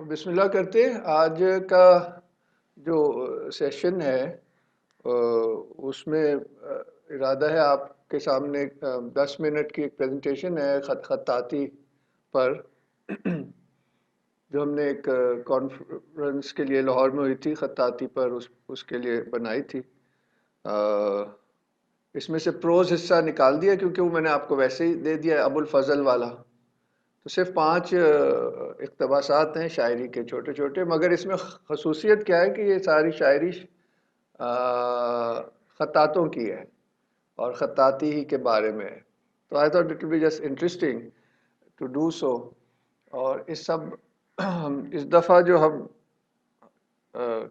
بسم اللہ کرتے ہیں۔ آج کا جو سیشن ہے اس میں ارادہ ہے آپ کے سامنے 10 منٹ کی ایک پریزنٹیشن ہے خطاطی پر جو ہم نے ایک کانفرنس کے لیے لاہور میں ہوئی تھی خطاطی پر اس کے لیے بنائی تھی۔ اس میں سے پروز حصہ نکال دیا کیونکہ وہ میں نے آپ کو ویسے ہی دے دیا ابو الفضل والا، تو صرف 5 اقتباسات ہیں شاعری کے چھوٹے چھوٹے، مگر اس میں خصوصیت کیا ہے کہ یہ ساری شاعری خطاطوں کی ہے اور خطاطی ہی کے بارے میں ہے، تو I thought it will be just interesting to do so. اور اس دفعہ جو ہم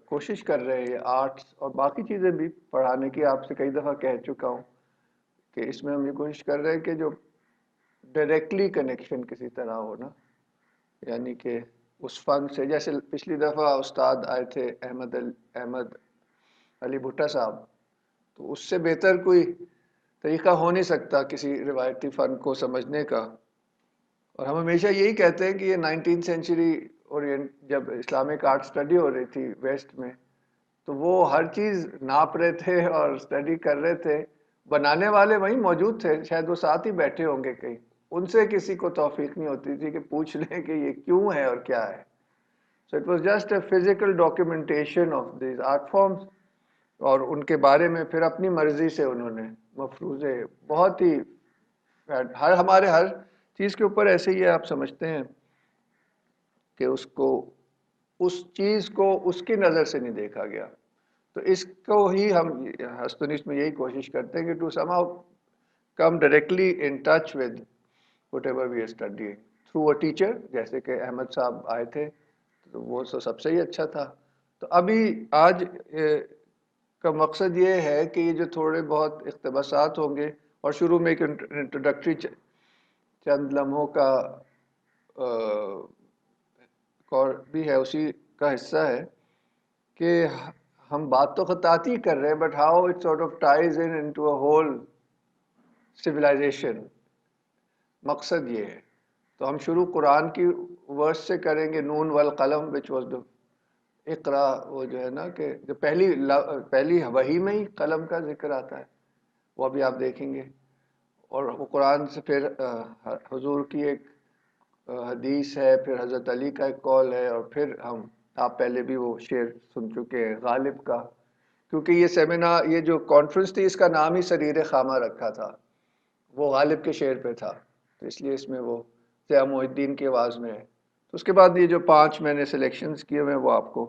کوشش کر رہے ہیں آرٹس اور باقی چیزیں بھی پڑھانے کی، آپ سے کئی دفعہ کہہ چکا ہوں کہ اس میں ہم یہ کوشش کر رہے ہیں کہ جو ڈائریکٹلی کنیکشن کسی طرح ہونا، یعنی کہ اس فن سے، جیسے پچھلی دفعہ استاد آئے تھے احمد علی بھٹا صاحب، تو اس سے بہتر کوئی طریقہ ہو نہیں سکتا کسی روایتی فن کو سمجھنے کا۔ اور ہم ہمیشہ یہی کہتے ہیں کہ یہ 19 سینچری جب اسلامک آرٹ اسٹڈی ہو رہی تھی ویسٹ میں، تو وہ ہر چیز ناپ رہے تھے اور اسٹڈی کر رہے تھے، بنانے والے وہیں موجود تھے، شاید وہ ساتھ ہی بیٹھے ہوں گے کہیں، ان سے کسی کو توفیق نہیں ہوتی تھی کہ پوچھ لیں کہ یہ کیوں ہے اور کیا ہے۔ So it was just a physical documentation of these art forms, اور ان کے بارے میں پھر اپنی مرضی سے انہوں نے مفروضے بہت ہی ہمارے ہر چیز کے اوپر ایسے ہی ہے، آپ سمجھتے ہیں کہ اس چیز کو اس کی نظر سے نہیں دیکھا گیا، تو اس کو ہی ہم ہستونیس میں یہی کوشش کرتے ہیں کہ to somehow come directly in touch with whatever we are studying through a teacher, جیسے کہ احمد صاحب آئے تھے تو وہ سب سے ہی اچھا تھا۔ تو ابھی آج کا مقصد یہ ہے کہ یہ جو تھوڑے بہت اقتباسات ہوں گے اور شروع میں ایک انٹروڈکٹری چند لمحوں کا بھی ہے، اسی کا حصہ ہے کہ ہم بات تو خطاطی کر رہے ہیں، but how it sort of ties into a whole civilisation, مقصد یہ ہے۔ تو ہم شروع قرآن کی ورس سے کریں گے، نون والقلم وچ واز دا اقرا، وہ جو ہے نا کہ جو پہلی وحی میں ہی قلم کا ذکر آتا ہے، وہ ابھی آپ دیکھیں گے، اور وہ قرآن سے پھر حضور کی ایک حدیث ہے، پھر حضرت علی کا ایک قول ہے، اور پھر آپ پہلے بھی وہ شعر سن چکے ہیں غالب کا، کیونکہ یہ سیمینار، یہ جو کانفرنس تھی، اس کا نام ہی سریر خامہ رکھا تھا، وہ غالب کے شعر پہ تھا، تو اس لیے اس میں وہ ضیاء محی الدین کی آواز میں ہے۔ تو اس کے بعد یہ جو 5 میں نے سلیکشنز کیے ہوئے ہیں وہ آپ کو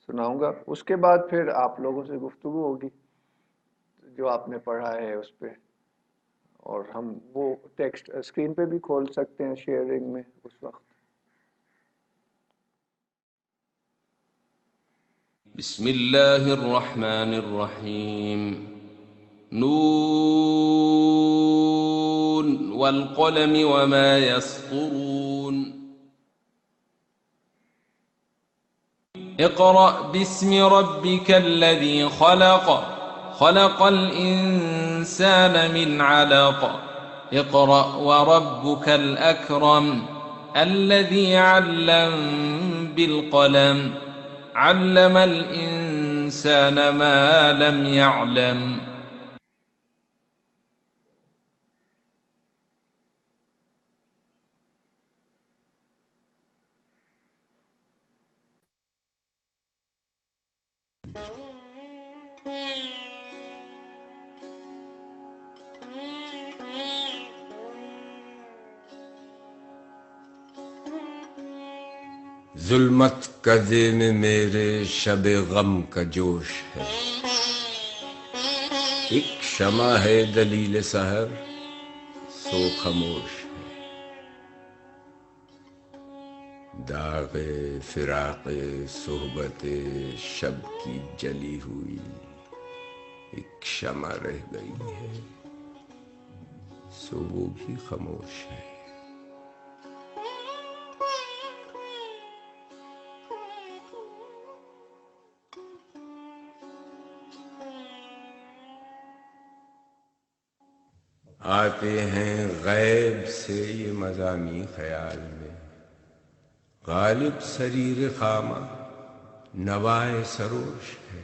سناؤں گا، اس کے بعد پھر آپ لوگوں سے گفتگو ہوگی جو آپ نے پڑھا ہے اس پہ، اور ہم وہ ٹیکسٹ اسکرین پہ بھی کھول سکتے ہیں شیئرنگ میں اس وقت۔ بسم اللہ الرحمن الرحیم۔ نون والقلم وما يسطرون۔ اقرأ باسم ربك الذي خلق، خلق الإنسان من علق، اقرأ وربك الأكرم الذي علم بالقلم، علم الإنسان ما لم يعلم۔ ظلمت کا دے میں میرے شب غم کا جوش ہے، ایک شمع ہے دلیل سحر سو خاموش ہے، داغ فراق صحبت شب کی جلی ہوئی ایک شمع رہ گئی ہے، سو وہ بھی خاموش ہے۔ آتے ہیں غیب سے یہ مضامین خیال میں، غالب سریر خامہ نوائے سروش ہے۔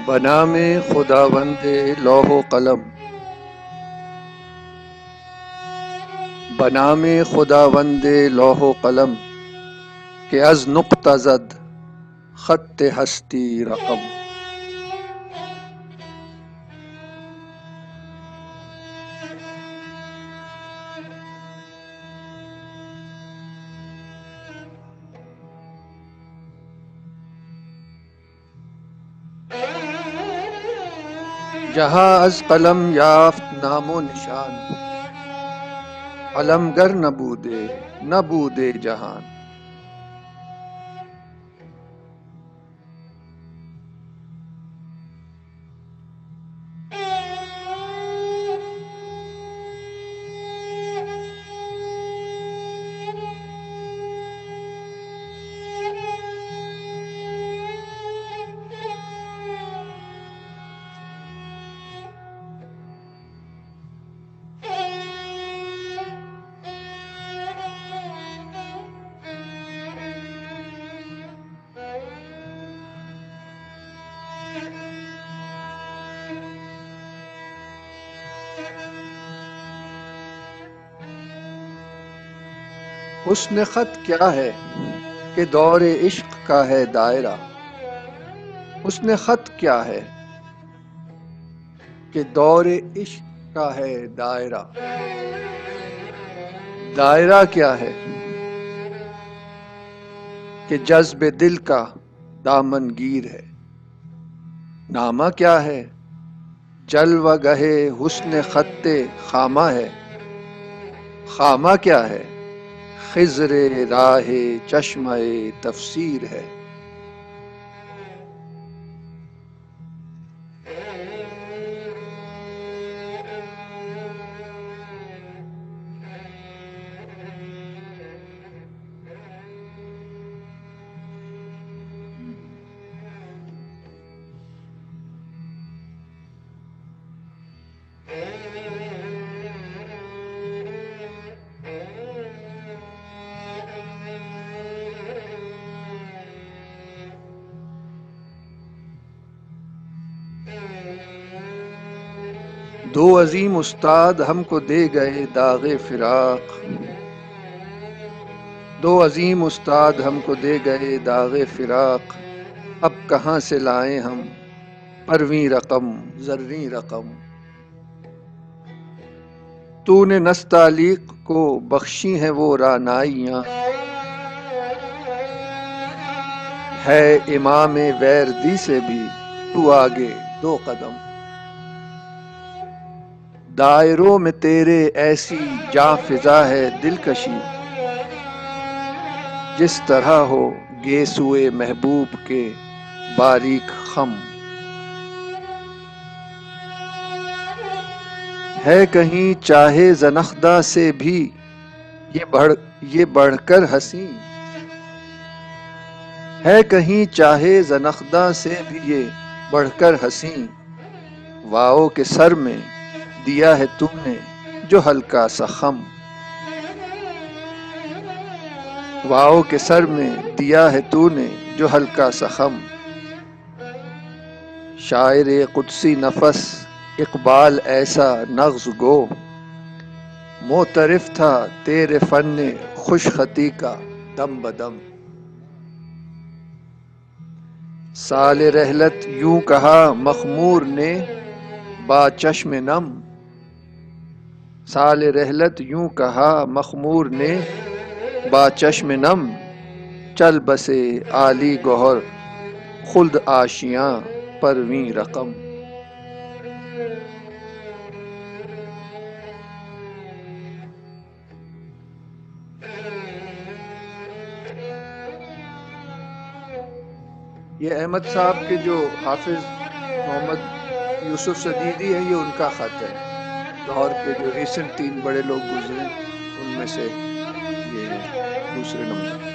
بنام خداوند لوح و قلم، بنام خداوند لوح و قلم کہ از نقطہ زد خط ہستی رقم۔ جہاں از قلم یافت نام و نشان، علمگر نبودے جہان۔ حسن خط کیا ہے کہ دور عشق کا ہے دائرہ، حسن خط کیا ہے کہ دور عشق کا ہے دائرہ، دائرہ کیا ہے کہ جذب دل کا دامن گیر ہے، نامہ کیا ہے جلوہ گہے حسن خط خامہ ہے، خامہ کیا ہے خضر راہ چشمہ تفسیر ہے۔ دو عظیم استاد ہم کو دے گئے داغ فراق، دو عظیم استاد ہم کو دے گئے داغ فراق، اب کہاں سے لائیں ہم پرویں رقم زریں رقم۔ تو نے نستعلیق کو بخشی ہیں وہ رعنائیاں، ہے امام ویردی سے بھی تو آگے دو قدم۔ دائروں میں تیرے ایسی جاں فضا ہے دلکشی، جس طرح ہو گیسوئے محبوب کے باریک خم۔ ہے کہیں چاہے زنخدہ سے بھی یہ بڑھ کر حسین، ہے کہیں چاہے زنخدہ سے بھی یہ بڑھ کر حسین، واؤ کے سر میں دیا ہے تم نے جو ہلکا سا خم، واؤ کے سر میں دیا ہے تو نے جو ہلکا سا خم۔ شاعر قدسی نفس اقبال ایسا نغز گو، معترف تھا تیرے فن خوش خطی کا دم بدم۔ سال رحلت یوں کہا مخمور نے با چشم نم، سال رحلت یوں کہا مخمور نے با چشم نم، چل بسے عالی گوہر خلد آشیاں پرویں رقم۔ یہ احمد صاحب کے جو حافظ محمد یوسف صدیدی ہیں، یہ ان کا خط ہے. لاہور کے جو ریسنٹ 3 بڑے لوگ گزرے ان میں سے یہ ہے دوسرے نمبر.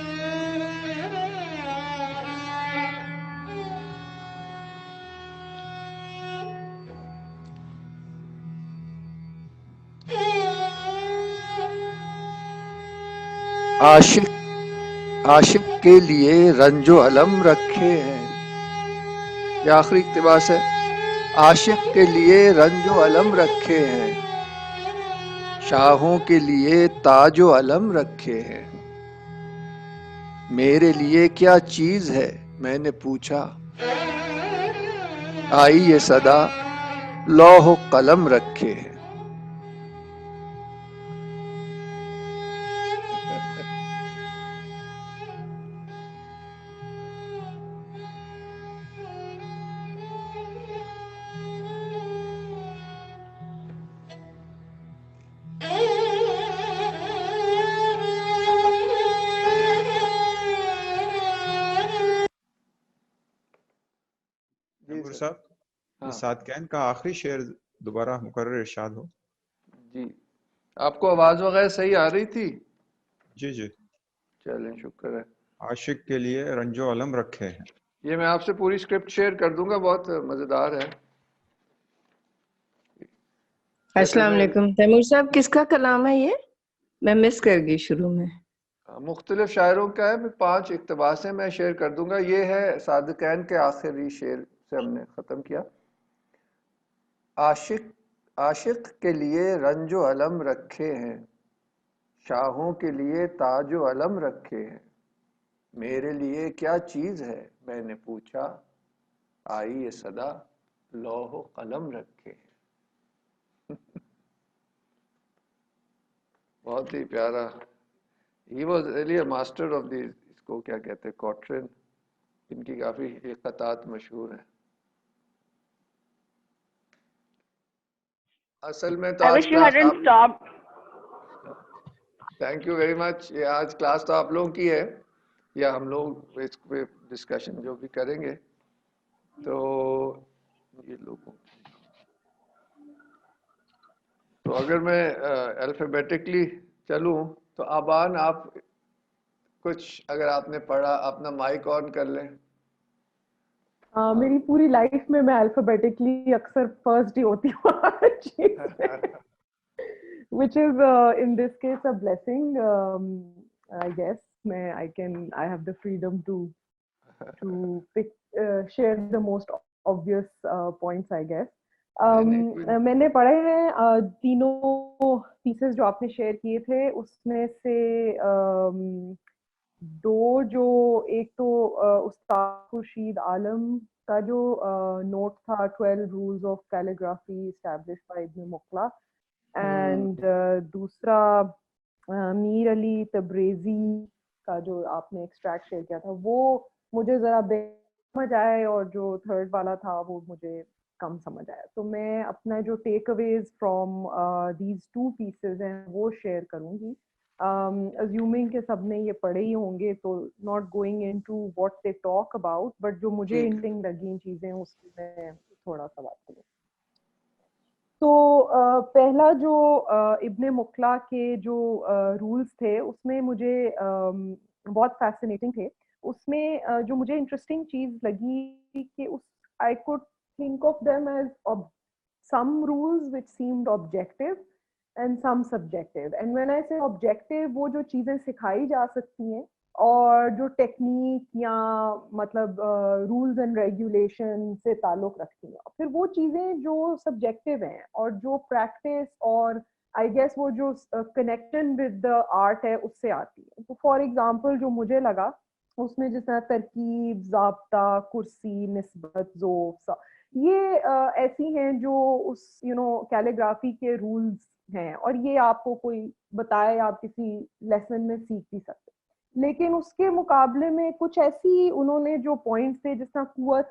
عاشق کے لیے رنج و علم رکھے ہیں. یہ آخری اقتباس ہے. عاشق کے لیے رنج و علم رکھے ہیں، شاہوں کے لیے تاج و علم رکھے ہیں. میرے لیے کیا چیز ہے میں نے پوچھا، آئی یہ صدا لوح و قلم رکھے ہیں. نور صاحب، یہ صادقین کا آخری شعر دوبارہ مکرر ارشاد ہو. جی آپ کو آواز وغیرہ صحیح آ رہی تھی؟ جی جی. چلیں شکر ہے. عاشق کے لیے رنج و علم رکھے ہیں. یہ میں آپ سے پوری اسکرپٹ شیئر کر دوں گا، بہت مزیدار ہے. السلام علیکم. تیمور صاحب کس کا کلام ہے یہ؟ میں مس کر گئی شروع میں. مختلف شاعروں کا ہے. 5 اقتباسیں میں شیئر کر دوں گا. یہ ہے صادقین کے آخری شعر سے ہم نے ختم کیا. عاشق کے لیے رنج و علم رکھے ہیں، شاہوں کے لیے تاج و علم رکھے ہیں. میرے لیے کیا چیز ہے میں نے پوچھا، آئی یہ صدا لوح و قلم رکھے ہیں. بہت ہی پیارا. He was really a master of the اس کو کیا کہتے ہیں کوٹرن. ان کی کافی قطعات مشہور ہیں. اصل میں تو آج class thank you very much. یہ آج کلاس تو آپ لوگوں کی ہے، یا ہم لوگ اس پہ ڈسکشن جو بھی کریں گے. تو یہ لوگوں تو اگر میں الفابیٹکلی چلوں تو آبان آپ کچھ اگر آپ نے پڑھا اپنا مائک آن کر لیں. میری پوری لائف میں الفابیٹکلی اکثر فرسٹ ہی ہوتی ہوں which is in this case a blessing. I guess I have the freedom to pick share the most obvious points, I guess. میں نے پڑھے ہیں تینوں پیسز جو آپ نے شیئر کیے تھے، اس میں سے 2 جو ایک تو استاد خورشید عالم کا جو نوٹ تھا 12 rules of calligraphy established by Ibn Muqla, and دوسرا میر علی تبریزی کا جو آپ نے ایکسٹریکٹ شیئر کیا تھا، وہ مجھے ذرا بے سمجھ آئے، اور جو تھرڈ والا تھا وہ مجھے کم سمجھ آیا. تو میں اپنا جو ٹیک اویز فرام دیز 2 پیسز ہیں وہ شیئر کروں گی. assuming کہ سب نے یہ پڑھے ہی ہوں گے، تو not going into what they talk about, but جو مجھے انٹرسٹنگ لگی چیزیں اس کی میں تھوڑا سا بات کروں. تو پہلا جو ابن مقلا کے جو رولز تھے اس میں مجھے بہت فیسینیٹنگ تھے. اس میں جو مجھے انٹرسٹنگ چیز لگی کہ I could think of them as some rules which seemed objective and some subjective. And when I say objective, وہ جو چیزیں سکھائی جا سکتی ہیں اور جو ٹیکنیک یا مطلب رولز اینڈ ریگولیشن سے تعلق رکھتی ہیں، پھر وہ چیزیں جو سبجیکٹو ہیں اور جو پریکٹس اور آئی گیس وہ جو کنیکشن ود دا آرٹ ہے اس سے آتی ہے. تو فار ایگزامپل جو مجھے لگا اس میں جس طرح ترکیب، ضابطہ، کرسی، نسبت، ذوق، یہ ایسی ہیں جو اس کیلیگرافی کے رولز ہیں، اور یہ آپ کو کوئی بتائے آپ کسی لیسن میں سیکھ بھی سکتے. لیکن اس کے مقابلے میں کچھ ایسی انہوں نے جو پوائنٹس تھے جس طرح قوت،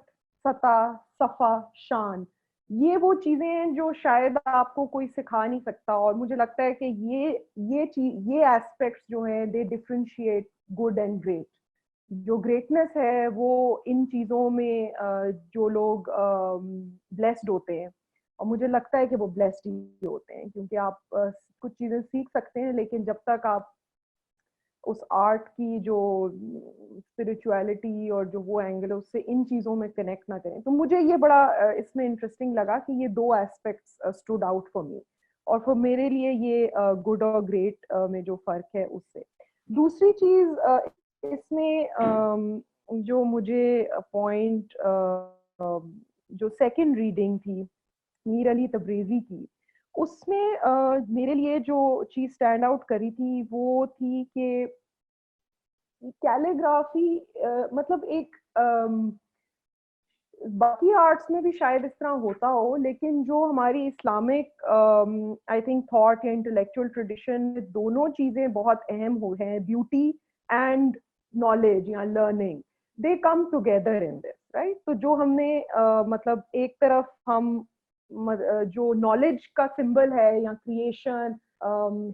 سطح، صفا، شان، یہ وہ چیزیں ہیں جو شاید آپ کو کوئی سکھا نہیں سکتا. اور مجھے لگتا ہے کہ یہ ایسپیکٹس جو ہیں دے ڈفرینشیٹ گڈ اینڈ گریٹ. جو گریٹنس ہے وہ ان چیزوں میں جو لوگ بلیسڈ ہوتے ہیں، اور مجھے لگتا ہے کہ وہ بلیسڈ ہی ہوتے ہیں، کیونکہ آپ کچھ چیزیں سیکھ سکتے ہیں لیکن جب تک آپ اس آرٹ کی جو اسپرچویلٹی اور جو وہ اینگل ہے اس سے ان چیزوں میں کنیکٹ نہ کریں. تو مجھے یہ بڑا اس میں انٹرسٹنگ لگا کہ یہ دو aspects stood out for me, اور پھر میرے لیے یہ گڈ اور گریٹ میں جو فرق ہے اس سے. دوسری چیز اس میں جو مجھے پوائنٹ جو سیکنڈ ریڈنگ تھی میر علی تبریزی کی، اس میں میرے لیے جو چیز اسٹینڈ آؤٹ کری تھی وہ تھی کہ کیلیگرافی مطلب ایک باقی آرٹس میں بھی شاید اس طرح ہوتا ہو، لیکن جو ہماری اسلامک آئی تھنک تھاٹ یا انٹلیکچوئل ٹریڈیشن، دونوں چیزیں بہت اہم ہو ہیں، بیوٹی اینڈ نالج یا learning, they come together in this right. تو جو ہم نے مطلب ایک طرف ہم جو نالج کا سمبل ہے یا کریشن،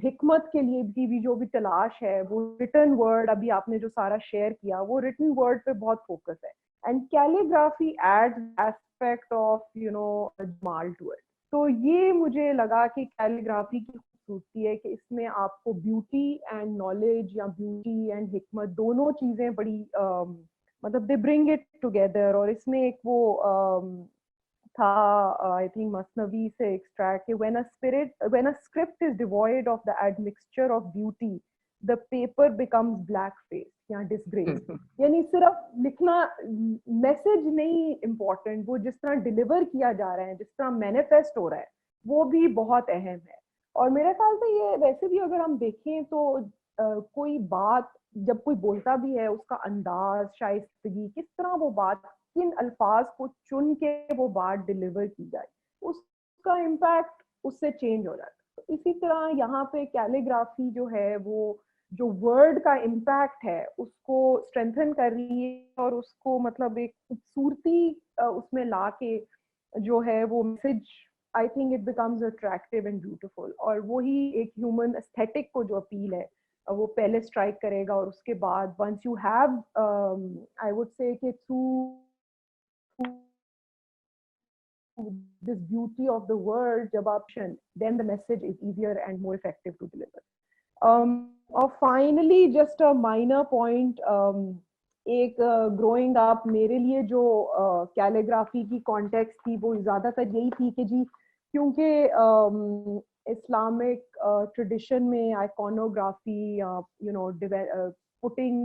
حکمت کے لیے بھی جو بھی تلاش ہے، وہ ریٹن ورڈ، ابھی آپ نے جو سارا شیئر کیا وہ ریٹن ورڈ پہ بہت فوکس ہے. And calligraphy adds aspect of, Jamal to it. تو یہ مجھے لگا کہ کیلیگرافی کی خوبصورتی ہے کہ اس میں آپ کو بیوٹی اینڈ نالج یا بیوٹی اینڈ حکمت دونوں چیزیں بڑی مطلب دے برنگ اٹ ٹوگیدر. اور اس میں ایک وہ تھا آئی تھنک مثنوی سے ایکسٹریکٹ کہ when a script is devoid of the admixture of beauty, the paper becomes black face یا disgrace. یعنی صرف لکھنا میسج نہیں امپورٹنٹ، وہ جس طرح ڈلیور کیا جا رہا ہے، جس طرح مینیفیسٹ ہو رہا ہے، وہ بھی بہت اہم ہے. اور میرے خیال سے یہ ویسے بھی اگر ہم دیکھیں تو کوئی بات جب کوئی بولتا بھی ہے، اس کا انداز، شائستگی، کس طرح وہ بات، کن الفاظ کو چن کے وہ بات ڈلیور کی جائے، اس کا امپیکٹ اس سے چینج ہو جاتا ہے. اسی طرح یہاں پہ کیلیگرافی جو ہے وہ جو ورڈ کا امپیکٹ ہے اس کو اسٹرینتھن کر رہی ہے، اور اس کو مطلب ایک خوبصورتی اس میں لا کے جو ہے وہ message I think it becomes attractive and beautiful. اور وہی ایک ہیومن ایستھیٹک کو جو اپیل ہے وہ پہلے اسٹرائک کرے گا، اور اس کے بعد once you have I would say کہ through this beauty of the word جب آپ then the message is easier and more effective to deliver. اور finally just a minor point, ایک growing up میرے لیے جو calligraphy کی context تھی وہ زیادہ تر یہی تھی کہ جی کیونکہ اسلامک ٹریڈیشن میں iconography putting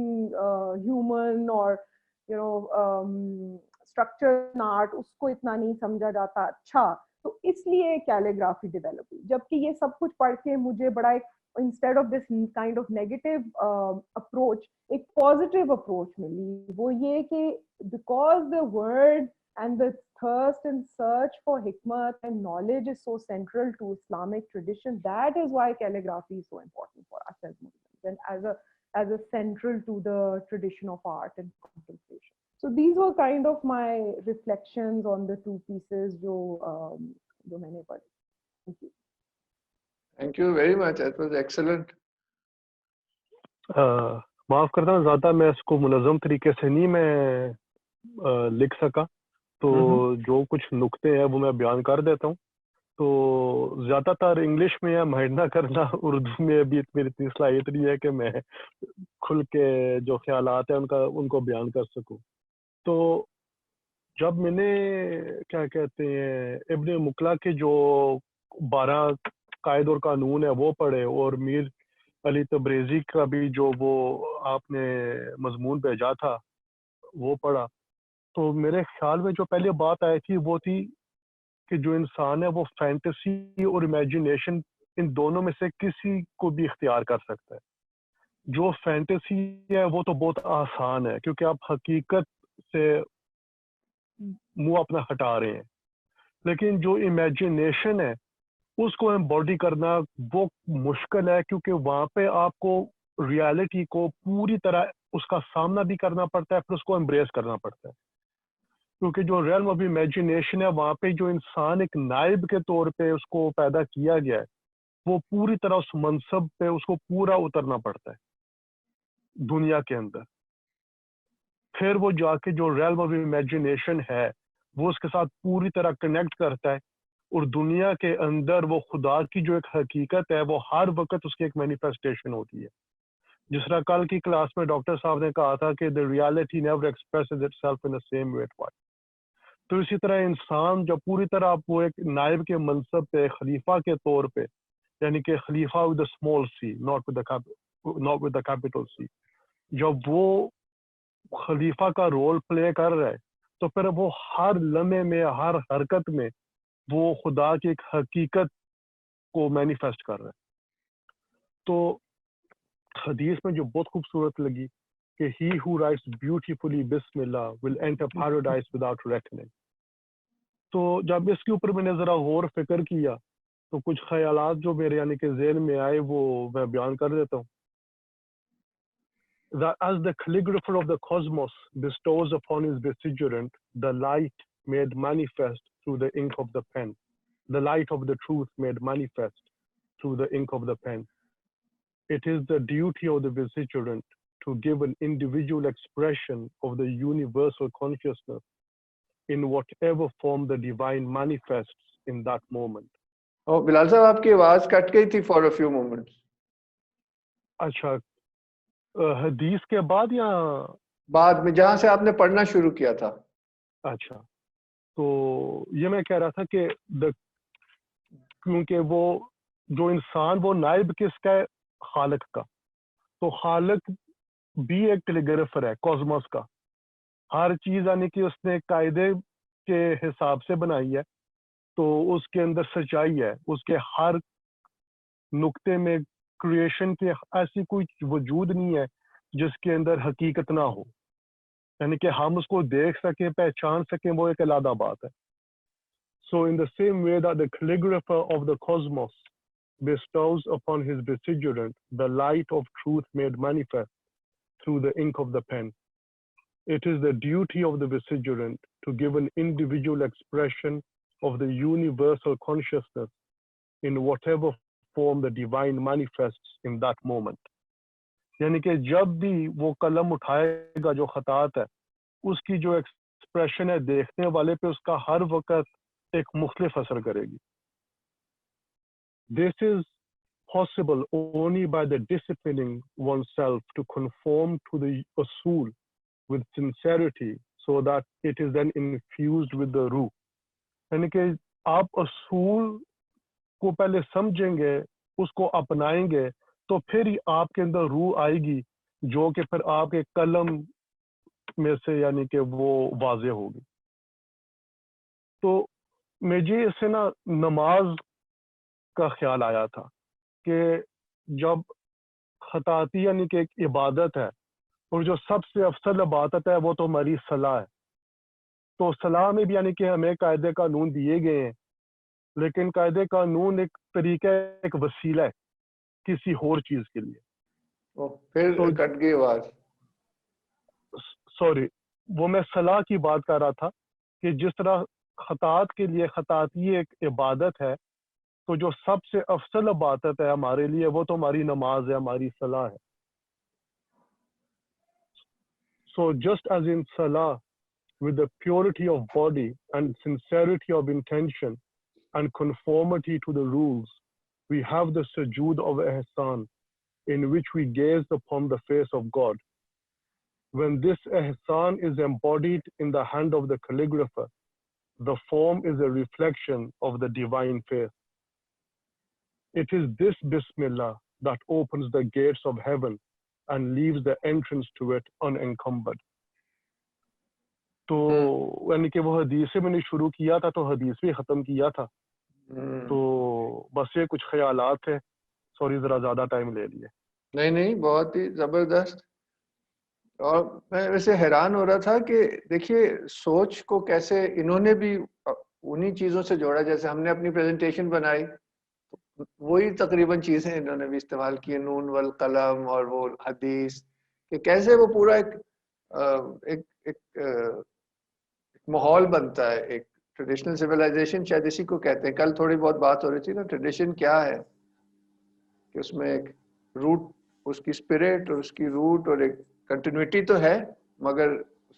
human اور اسٹرکچر آرٹ اس کو اتنا نہیں سمجھا جاتا اچھا، تو اس لیے کیلیگرافی ڈیولپ ہوئی. جبکہ یہ سب کچھ پڑھ کے مجھے بڑا ایک instead of this kind of negative approach ایک پازیٹیو اپروچ ملی. وہ یہ کہ because the word and the thirst and search for hikmat and knowledge is so central to Islamic tradition, that is why calligraphy is so important for us as Muslims and as a central to the tradition of art and contemplation. So these were kind of my reflections on the two pieces jo maine padhe. Thank you. Thank you very much. That was excellent. معاف کرتا ہوں زیادہ میں اس کو منظم طریقے سے نہیں میں لکھ سکا، تو جو کچھ نقطے ہیں وہ میں بیان کر دیتا ہوں. تو زیادہ تر انگلش میں یا مہرنا کرنا، اردو میں ابھی میری اتنی صلاحیت نہیں ہے کہ میں کھل کے جو خیالات ہیں ان کو بیان کر سکوں. تو جب میں نے کیا کہتے ہیں ابن مقلا کے جو 12 قائد اور قانون ہے وہ پڑھے، اور میر علی تبریزی کا بھی جو وہ آپ نے مضمون بھیجا تھا وہ پڑھا، تو میرے خیال میں جو پہلے بات آئی تھی وہ تھی کہ جو انسان ہے وہ فینٹیسی اور امیجنیشن ان دونوں میں سے کسی کو بھی اختیار کر سکتا ہے. جو فینٹیسی ہے وہ تو بہت آسان ہے کیونکہ آپ حقیقت سے منہ اپنا ہٹا رہے ہیں، لیکن جو امیجنیشن ہے اس کو امباڈی کرنا وہ مشکل ہے، کیونکہ وہاں پہ آپ کو ریالٹی کو پوری طرح اس کا سامنا بھی کرنا پڑتا ہے، پھر اس کو امبریس کرنا پڑتا ہے. کیونکہ جو ریئلم آف امیجنیشن ہے وہاں پہ جو انسان ایک نائب کے طور پہ اس کو پیدا کیا گیا ہے، وہ پوری طرح اس منصب پہ اس کو پورا اترنا پڑتا ہے دنیا کے اندر. پھر وہ جا کے جو ریلم آف امیجنیشن ہے وہ اس کے ساتھ پوری طرح کنیکٹ کرتا ہے، اور دنیا کے اندر وہ خدا کی جو ایک حقیقت ہے وہ ہر وقت اس کی ایک مینیفیسٹیشن ہوتی ہے. جس طرح کل کی کلاس میں ڈاکٹر صاحب نے کہا تھا کہ the reality never expresses itself in the same way twice. تو اسی طرح انسان جب پوری طرح وہ ایک نائب کے منصب پہ خلیفہ کے طور پہ، یعنی کہ خلیفہ with the small c not with the capital C، جب وہ خلیفہ کا رول پلے کر رہا ہے تو پھر وہ ہر لمحے میں ہر حرکت میں وہ خدا کی ایک حقیقت کو مینیفیسٹ کر رہا ہے. تو حدیث میں جو بہت خوبصورت لگی کہ he who writes beautifully بسم اللہ will enter paradise without reckoning. تو جب اس کے اوپر میں نے ذرا غور فکر کیا تو کچھ خیالات جو میرے یعنی کہ ذہن میں آئے وہ میں بیان کر دیتا ہوں. That as the calligrapher of the cosmos bestows upon his vicegerent the light made manifest through the ink of the pen, the light of the truth made manifest through the ink of the pen, it is the duty of the vicegerent to give an individual expression of the universal consciousness in whatever form the divine manifests in that moment. اور بلال صاحب آپ کی آواز کٹ گئی تھی for a few moments. اچھا حدیث کے بعد یا بعد میں جہاں سے آپ نے پڑھنا شروع کیا تھا؟ اچھا تو یہ میں کہہ رہا تھا کہ کیونکہ وہ جو انسان وہ نائب کس کا ہے؟ خالق کا. تو خالق بھی ایک کیلیگرافر ہے کوزموس کا. ہر چیز یعنی کہ اس نے قاعدے کے حساب سے بنائی ہے، تو اس کے اندر سچائی ہے، اس کے ہر نقطے میں کریشن کے ایسی کوئی وجود نہیں ہے جس کے اندر حقیقت نہ ہو، یعنی کہ ہم اس کو دیکھ سکیں پہچان سکیں، وہ ایک علیحدہ بات ہے. So in the same way that the calligrapher of the cosmos bestows upon his vicegerent the light of truth made manifest through the ink of the pen, it is the duty of the vicegerent to give an individual expression of the universal consciousness in whatever form the divine manifests in that moment. یعنی کہ جب بھی وہ قلم اٹھائے گا جو خطاط ہے، اس کی جو ایکسپریشن ہے دیکھنے والے پہ اس کا ہر وقت ایک مختلف اثر کرے گی. This is possible only by the disciplining oneself to conform to the usul with sincerity so that it is then infused with the ruh. یعنی کہ آپ اصول کو پہلے سمجھیں گے، اس کو اپنائیں گے، تو پھر ہی آپ کے اندر روح آئے گی جو کہ پھر آپ کے قلم میں سے یعنی کہ وہ واضح ہوگی. تو مجھے اس سے نا نماز کا خیال آیا تھا کہ جب خطاطی یعنی کہ ایک عبادت ہے، اور جو سب سے افضل عبادت ہے وہ تو ہماری صلاح ہے. تو صلاح میں بھی یعنی کہ ہمیں قاعدے قانون دیے گئے ہیں، لیکن قاعدے قانون ایک طریقہ ایک وسیلہ ہے کسی اور چیز کے لیے. پھر کٹ گئی آواز. سوری، وہ میں صلاح کی بات کر رہا تھا کہ جس طرح خطاط کے لیے خطاطی ایک عبادت ہے، تو جو سب سے افضل عبادت ہے ہمارے لیے وہ تو ہماری نماز ہے، ہماری صلاح ہے. So just as in salah, with the purity of body and sincerity of intention and conformity to the rules, we have the sujood of ihsan, in which we gaze upon the face of God. When this ihsan is embodied in the hand of the calligrapher, the form is a reflection of the divine face. It is this Bismillah that opens the gates of heaven and leaves the entrance to it unencumbered. تو یعنی کہ وہ حدیث سے میں نے شروع کیا تھا تو حدیث بھی ختم کیا تھا. تو بس یہ کچھ خیالات تھے. سوری ذرا زیادہ ٹائم لے لیے. نہیں بہت ہی زبردست. اور میں ویسے حیران ہو رہا تھا کہ دیکھیے سوچ کو کیسے انہوں نے بھی انہی چیزوں سے جوڑا، جیسے ہم نے اپنی پریزنٹیشن بنائی وہی تقریباً چیزیں انہوں نے بھی استعمال کی، نون والقلم اور وہ حدیث، کہ کیسے وہ پورا ایک ماحول بنتا ہے. ایک ٹریڈیشنل سویلائزیشن شاید اسی کو کہتے ہیں. کل تھوڑی بہت بات ہو رہی تھی نا، ٹریڈیشن کیا ہے، کہ اس میں ایک روٹ، اس کی اسپرٹ اور اس کی روٹ اور ایک کنٹینیوٹی تو ہے، مگر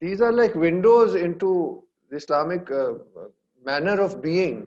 these are like windows into the Islamic manner of being.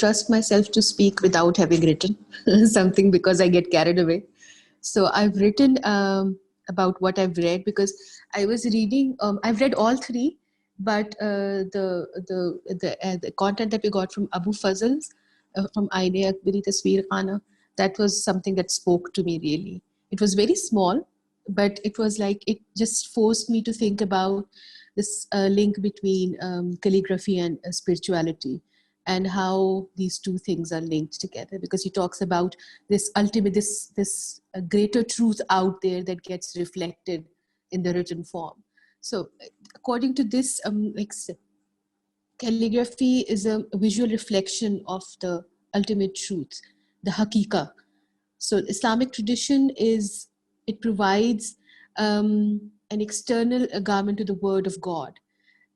trust myself to speak without having written something because I get carried away. So I've written about what I've read because I was reading. I've read all three, but the content that we got from Abu Fazl's from Aine Akbari Tasveer Khana, that was something that spoke to me really. It was very small, but it was like it just forced me to think about this link between calligraphy and spirituality, and how these two things are linked together, because he talks about this ultimate, this greater truth out there that gets reflected in the written form. So according to this, calligraphy is a visual reflection of the ultimate truth, the haqiqah. So Islamic tradition it provides an external garment to the word of God,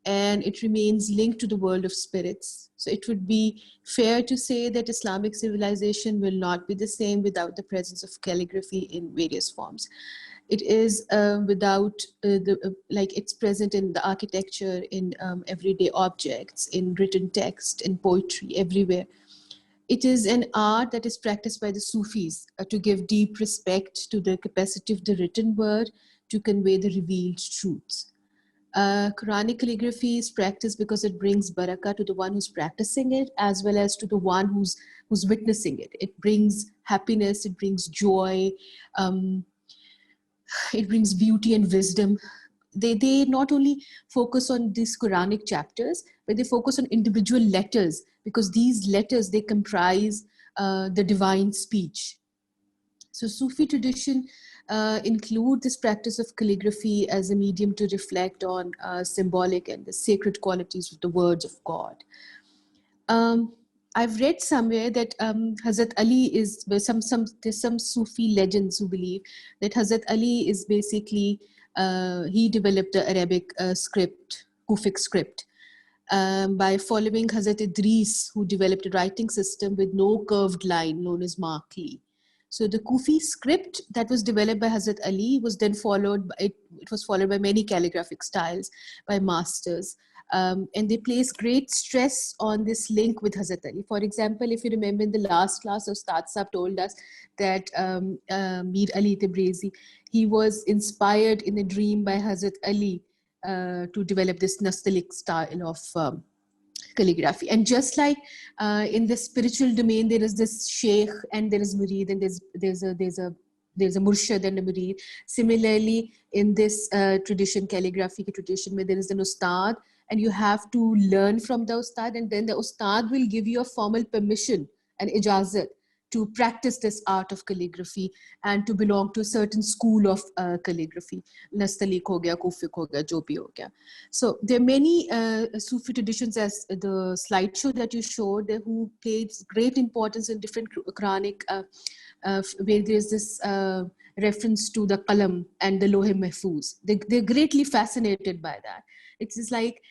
and it remains linked to the world of spirits. So it would be fair to say that Islamic civilization will not be the same without the presence of calligraphy in various forms. It is without it's present in the architecture, in everyday objects, in written text, in poetry, everywhere. It is an art that is practiced by the Sufis to give deep respect to the capacity of the written word to convey the revealed truths. Quranic calligraphy is practiced because it brings barakah to the one who's practicing it, as well as to the one who's witnessing it. It brings happiness, it brings joy, it brings beauty and wisdom. They not only focus on these Quranic chapters, but they focus on individual letters, because these letters, they comprise the divine speech. So Sufi tradition include this practice of calligraphy as a medium to reflect on symbolic and the sacred qualities of the words of God. I've read somewhere that Hazrat Ali is, there's some Sufi legends who believe that Hazrat Ali is basically, he developed the Arabic script, Kufic script, by following Hazrat Idris, who developed a writing system with no curved line known as Markli. So the Kufi script that was developed by Hazrat Ali was then followed by, it was followed by many calligraphic styles by masters. And they place great stress on this link with Hazrat Ali. For example, if you remember in the last class, Ustad Sahab told us that Mir Ali Tabrizi, he was inspired in a dream by Hazrat Ali to develop this Nastaliq style of calligraphy. And just like in the spiritual domain, there is this sheikh and there is murid, and there's a murshid and a murid. Similarly, in this tradition, calligraphy tradition, where there is an ustad, and you have to learn from the ustad, and then the ustad will give you a formal permission, an ijazat, to practice this art of calligraphy and to belong to a certain school of calligraphy. Nastaliq ho gaya, Kufic ho gaya, jo bhi ho gaya. So there are many Sufi traditions, as the slideshow that you showed, who paid great importance in different Quranic, where there's this reference to the qalam and the Lohe Mahfuz. They're greatly fascinated by that. It's just like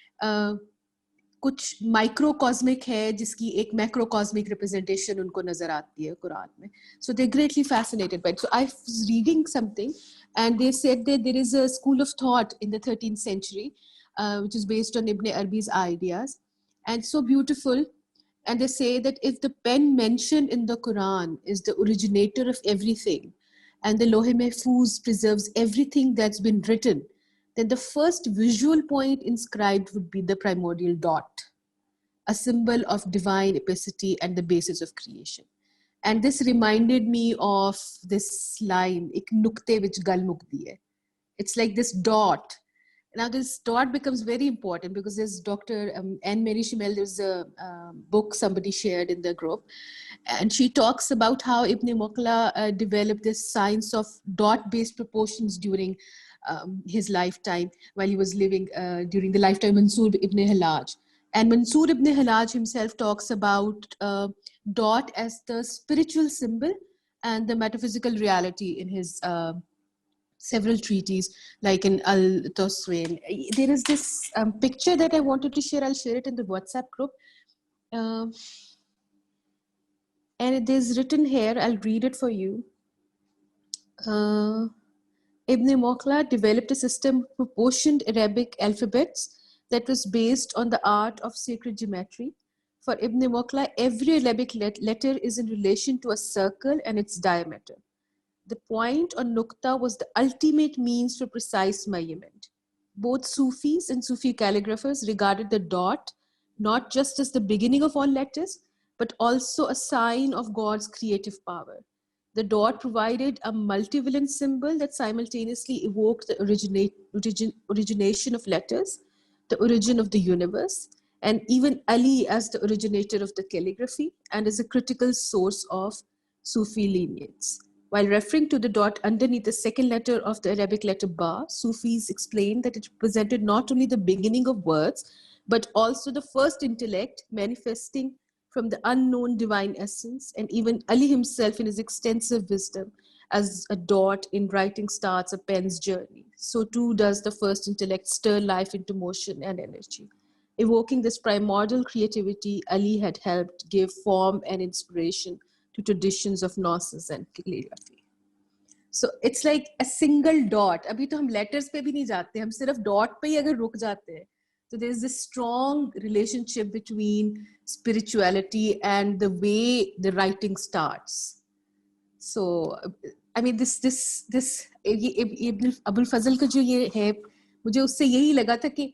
کچھ micro cosmic ہے جس کی ایک macro cosmic representation ان کو نظر آتی ہے قرآن میں. So they greatly fascinated by. So I was reading something and they said that there is a school of thought in the 13th century which is based on Ibn Arabi's ideas and so beautiful. And they say that if the pen mentioned in the Quran is the originator of everything and the Loh Mahfuz preserves everything that's been written, then the first visual point inscribed would be the primordial dot, a symbol of divine epicity and the basis of creation. And this reminded me of this line, ek nukte vich gal mukdi hai. It's like this dot. Now this dot becomes very important because there's Dr. Anne-Marie Schimmel, there's a book somebody shared in the group, and she talks about how Ibn Muqla developed this science of dot-based proportions during his lifetime, while he was living during the lifetime of Mansur ibn Hallaj. And Mansur ibn Hallaj himself talks about dot as the spiritual symbol and the metaphysical reality in his several treatises, like in Al-Taswin. There is this picture that I wanted to share. I'll share it in the WhatsApp group. And it is written here. I'll read it for you. Ibn Muqla developed a system of proportioned Arabic alphabets that was based on the art of sacred geometry. For Ibn Muqla, every Arabic letter is in relation to a circle and its diameter. The point or nukta was the ultimate means for precise measurement. Both Sufis and Sufi calligraphers regarded the dot not just as the beginning of all letters, but also a sign of God's creative power. The dot provided a multivalent symbol that simultaneously evoked the origination of letters, the origin of the universe, and even Ali as the originator of the calligraphy and as a critical source of Sufi lineage. While referring to the dot underneath the second letter of the Arabic letter Ba, Sufis explained that it represented not only the beginning of words, but also the first intellect manifesting from the unknown divine essence, and even Ali himself in his extensive wisdom, as a dot in writing starts a pen's journey, so too does the first intellect stir life into motion and energy. Evoking this primordial creativity, Ali had helped give form and inspiration to traditions of gnosis and calligraphy. So it's like a single dot. Abhi to hum letters pe bhi nahi jate, hum sirf dot pe hi agar ruk jate hain. So there's this strong relationship between spirituality and the way the writing starts. So I mean this Ibn Abul Fazl ka jo ye hai, mujhe usse yahi laga tha ki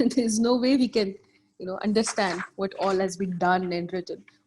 There is no way we can understand what all has been done and written.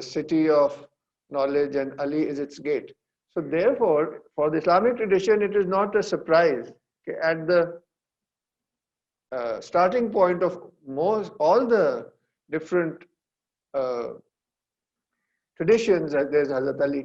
city of knowledge and Ali is its gate. So therefore, for the Islamic tradition, it is not a surprise at the starting point of all the different traditions, there's Hazrat Ali.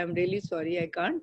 I'm really sorry, I can't.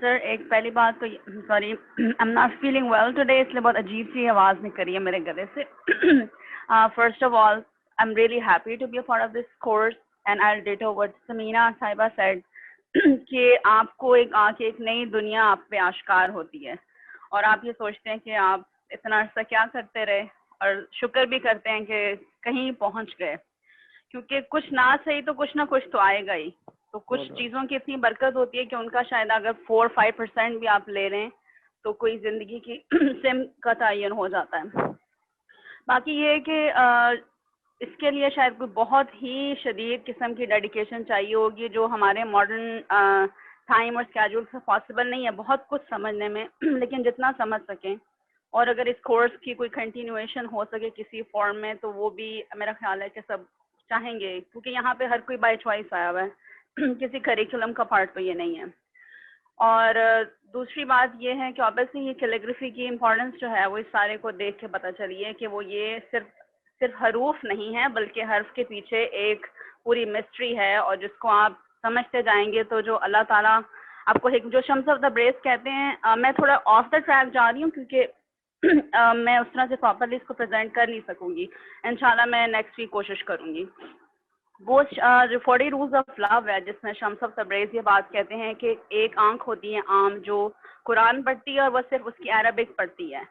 Sir ایک پہلی بات تو sorry I am not feeling well today, اس لیے بہت عجیب سی آواز نکلی ہے میرے گلے سے. First of all I am really happy to be a part of this course and I ditto what Samina صاحبہ سیڈ کہ آپ کو ایک نئی دنیا آپ پہ آشکار ہوتی ہے اور آپ یہ سوچتے ہیں کہ آپ اتنا عرصہ کیا کرتے رہے اور شکر بھی کرتے ہیں کہ کہیں پہنچ گئے، کیونکہ کچھ نہ صحیح تو کچھ نہ کچھ تو آئے گا ہی. تو کچھ چیزوں کی اتنی برکت ہوتی ہے کہ ان کا شاید اگر 4-5% بھی آپ لے رہے ہیں تو کوئی زندگی کی سم کا تعین ہو جاتا ہے. باقی یہ ہے کہ اس کے لیے شاید کوئی بہت ہی شدید قسم کی ڈیڈیکیشن چاہیے ہوگی جو ہمارے ماڈرن ٹائم اور اسکیجول سے پاسبل نہیں ہے بہت کچھ سمجھنے میں، لیکن جتنا سمجھ سکیں اور اگر اس کورس کی کوئی کنٹینیویشن ہو سکے کسی فارم میں تو وہ بھی میرا خیال ہے کہ سب چاہیں گے، کیونکہ یہاں پہ ہر کوئی بائی چوائس آیا ہوا ہے، کسی کریکولم کا پارٹ تو یہ نہیں ہے. اور دوسری بات یہ ہے کہ obviously یہ کیلیگرافی کی امپورٹنس جو ہے وہ اس سارے کو دیکھ کے پتہ چلی ہے کہ وہ یہ صرف حروف نہیں ہے بلکہ حرف کے پیچھے ایک پوری مسٹری ہے، اور جس کو آپ سمجھتے جائیں گے تو جو اللہ تعالیٰ آپ کو جو شمس آف دا بریز کہتے ہیں، میں تھوڑا آف دا ٹریک جا رہی ہوں کیونکہ میں اس طرح سے پراپرلی اس کو پریزنٹ کر نہیں سکوں گی. انشاءاللہ میں نیکسٹ ویک کوشش کروں گی. وہ جو 40 رولز آف لو ہے جس میں شمس آف تبریز یہ بات کہتے ہیں کہ ایک آنکھ ہوتی ہے عام جو قرآن پڑھتی ہے اور وہ صرف اس کی عربک پڑھتی ہے.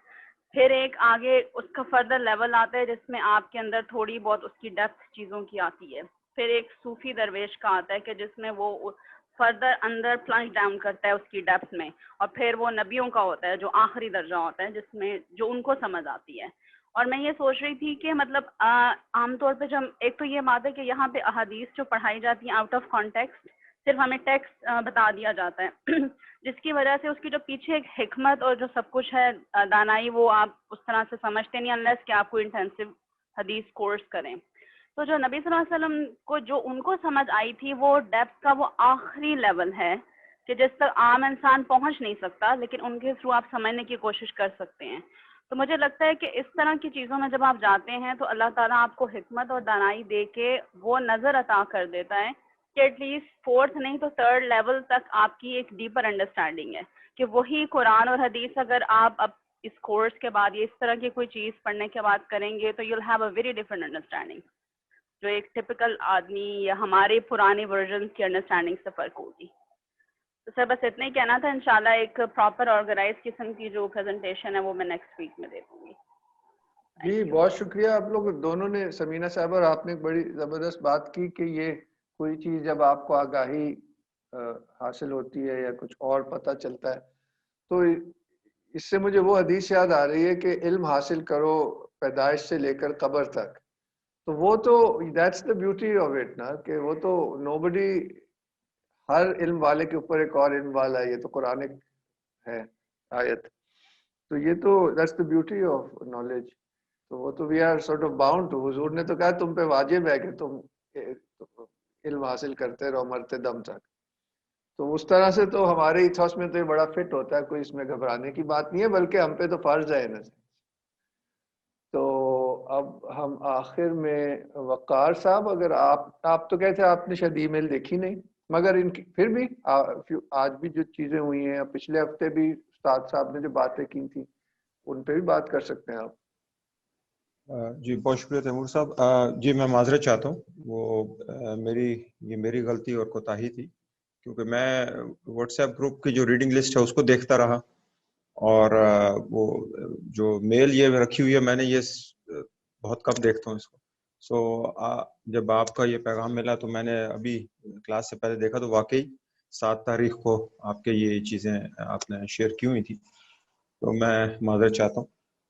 پھر ایک آگے اس کا فردر لیول آتا ہے جس میں آپ کے اندر تھوڑی بہت اس کی ڈیپتھ چیزوں کی آتی ہے. پھر ایک صوفی درویش کا آتا ہے کہ جس میں وہ فردر اندر پلنج ڈاؤن کرتا ہے اس کی ڈیپتھ میں. اور پھر وہ نبیوں کا ہوتا ہے جو آخری درجہ ہوتا ہے جس میں جو ان کو سمجھ آتی ہے. اور میں یہ سوچ رہی تھی کہ مطلب عام طور پہ جب ایک تو یہ بات ہے کہ یہاں پہ احادیث جو پڑھائی جاتی ہیں آؤٹ آف کانٹیکسٹ صرف ہمیں ٹیکسٹ بتا دیا جاتا ہے جس کی وجہ سے اس کی جو پیچھے ایک حکمت اور جو سب کچھ ہے دانائی وہ آپ اس طرح سے سمجھتے نہیں انلیس کہ آپ کو انٹینسو حدیث کورس کریں. تو جو نبی صلی اللہ علیہ وسلم کو جو ان کو سمجھ آئی تھی وہ ڈیپتھ کا وہ آخری لیول ہے کہ جس تک عام انسان پہنچ نہیں سکتا، لیکن ان کے تھرو آپ سمجھنے کی کوشش کر سکتے ہیں. تو مجھے لگتا ہے کہ اس طرح کی چیزوں میں جب آپ جاتے ہیں تو اللہ تعالیٰ آپ کو حکمت اور دانائی دے کے وہ نظر عطا کر دیتا ہے کہ ایٹ لیسٹ 4th نہیں تو 3rd لیول تک آپ کی ایک ڈیپر انڈرسٹینڈنگ ہے کہ وہی قرآن اور حدیث اگر آپ اب اس کورس کے بعد اس طرح کی کوئی چیز پڑھنے کے بعد کریں گے تو you will have a very different understanding جو ایک ٹپیکل آدمی یا ہمارے پرانے ورژن کی انڈرسٹینڈنگ سے فرق ہوگی. تو سر بس اتنا ہی کہنا تھا. انشاءاللہ ایک پراپر آرگنائز قسم کی جو پریزنٹیشن ہے وہ میں نیکسٹ ویک میں دے دوں گی. جی بہت شکریہ آپ لوگ دونوں نے، سمینہ صاحب اور آپ نے ایک بڑی زبردست بات کی کہ یہ کوئی چیز جب آپ کو آگاہی حاصل ہوتی ہے یا کچھ اور پتہ چلتا ہے تو اس سے مجھے وہ حدیث یاد آ رہی ہے کہ علم حاصل کرو پیدائش سے لے کر قبر تک. تو وہ تو that's the beauty of it نا کہ وہ تو نوبڈی، ہر علم والے کے اوپر ایک اور علم والا ہے. یہ تو قرآن ہے آیت، تو یہ تو that's the beauty of knowledge. تو وہ تو we are sort of bound to. حضور نے تو کہا تم پہ واجب ہے کہ تم علم حاصل کرتے رہو مرتے دم تک. تو اس طرح سے تو ہمارے ایتھوس میں تو یہ بڑا فٹ ہوتا ہے، کوئی اس میں گھبرانے کی بات نہیں ہے بلکہ ہم پہ تو فرض ہے نا. تو اب ہم آخر میں وقار صاحب، اگر آپ تو کہتے ہیں آپ نے شاید ای میل دیکھی نہیں، مگر ان کی پھر بھی آج بھی جو چیزیں ہوئی ہیں، پچھلے ہفتے بھی استاد صاحب نے جو باتیں کی تھی ان پہ بھی بات کر سکتے ہیں آپ. جی بہت شکریہ تیمور صاحب. جی میں معذرت چاہتا ہوں، وہ میری غلطی اور کوتاہی تھی، کیونکہ میں واٹس ایپ گروپ کی جو ریڈنگ لسٹ ہے اس کو دیکھتا رہا اور وہ جو میل یہ رکھی ہوئی ہے میں نے یہ بہت کم دیکھتا ہوں اس کو. سو جب آپ کا یہ پیغام ملا تو میں نے ابھی کلاس سے پہلے دیکھا تو واقعی 7 تاریخ کو آپ کے یہ چیزیں آپ نے شیئر کی ہوئی تھی، تو میں معذرت چاہتا ہوں.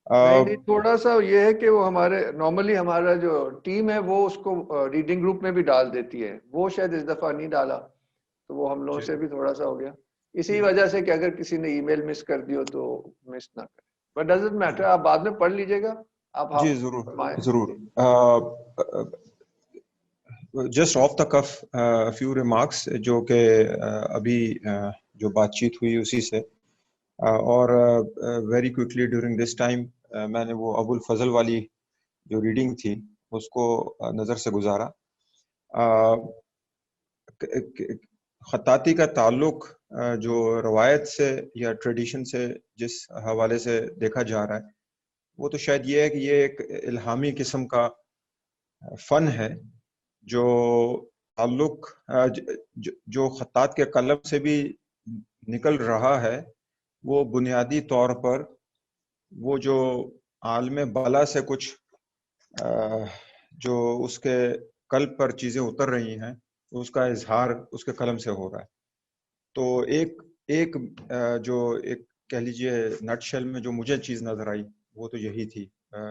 نہیں تھوڑا سا یہ ہے کہ وہ ہمارے نارملی ہمارا جو ٹیم ہے وہ اس کو ریڈنگ گروپ میں بھی ڈال دیتی ہے، وہ شاید اس دفعہ نہیں ڈالا تو وہ ہم لوگوں سے بھی تھوڑا سا ہو گیا اسی وجہ سے کہ اگر کسی نے ای میل مس کر دی ہو تو مس نہ کرے. بٹ ڈزنٹ میٹر، آپ بعد میں پڑھ لیجیے گا. آپ جی ضرور. Just off the cuff few remarks جو کہ ابھی جو بات چیت ہوئی اسی سے، اور very quickly during this time میں نے وہ ابو الفضل والی جو ریڈنگ تھی اس کو نظر سے گزارا. خطاطی کا تعلق جو روایت سے یا ٹریڈیشن سے جس حوالے سے دیکھا جا رہا ہے وہ تو شاید یہ ہے کہ یہ ایک الہامی قسم کا فن ہے جو تعلق جو خطاط کے قلم سے بھی نکل رہا ہے وہ بنیادی طور پر وہ جو عالم بالا سے کچھ جو اس کے قلب پر چیزیں اتر رہی ہیں اس کا اظہار اس کے قلم سے ہو رہا ہے. تو ایک جو ایک کہہ لیجئے نٹ شیل میں جو مجھے چیز نظر آئی وہ تو یہی تھی.